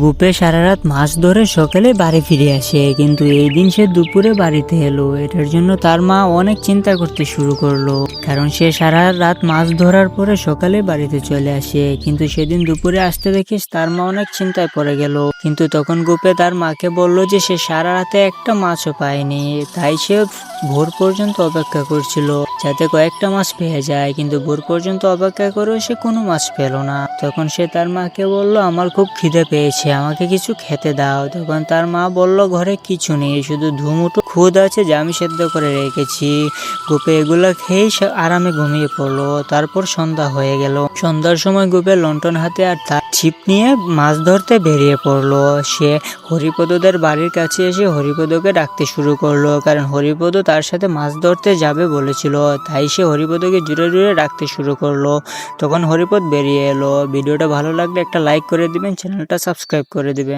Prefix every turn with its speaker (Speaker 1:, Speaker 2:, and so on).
Speaker 1: গুপে সারা রাত মাছ ধরে সকালে বাড়ি ফিরে আসে, কিন্তু এই দিন সে দুপুরে বাড়িতে এলো। এটার জন্য তার মা অনেক চিন্তা করতে শুরু করলো, কারণ সে সারা রাত মাছ ধরার পরে সকালে বাড়িতে চলে আসে, কিন্তু সেদিন দুপুরে আসতে দেখে তার মা অনেক চিন্তায় পড়ে গেল। কিন্তু তখন গুপে তার মাকে বলল যে সে সারা রাতে একটা মাছও পায়নি, তাই সে ভোর পর্যন্ত অপেক্ষা করছিল যাতে কয়েকটা মাছ পেয়ে যায়। কিন্তু ভোর পর্যন্ত অপেক্ষা করেও সে কোনো মাছ পেল না। তখন সে তার মাকে বলল, আমার খুব খিদে পেয়েছে, আমাকে কিছু খেতে দাও। তখন তার মা বলল, ঘরে কিছু নেই, শুধু ধুমুটো খুদ আছে যা আমি সেদ্ধ করে রেখেছি। গুপে এগুলা খেয়েই সে আরামে ঘুমিয়ে পড়লো। তারপর সন্ধ্যা হয়ে গেল। সন্ধ্যার সময় গুপে লণ্ঠন হাতে আর তার ছিপ নিয়ে মাছ ধরতে বেরিয়ে পড়লো। সে হরিপদদের বাড়ির কাছে এসে হরিপদকে ডাকতে শুরু করলো, কারণ হরিপদ তার সাথে মাছ ধরতে যাবে বলেছিল। তাই সে হরিপদকে জোরে জোরে ডাকতে শুরু করলো। তখন হরিপদ বেরিয়ে এলো। ভিডিওটা ভালো লাগলে একটা লাইক করে দিবেন, চ্যানেলটা সাবস্ক্রাইব করে দিবেন।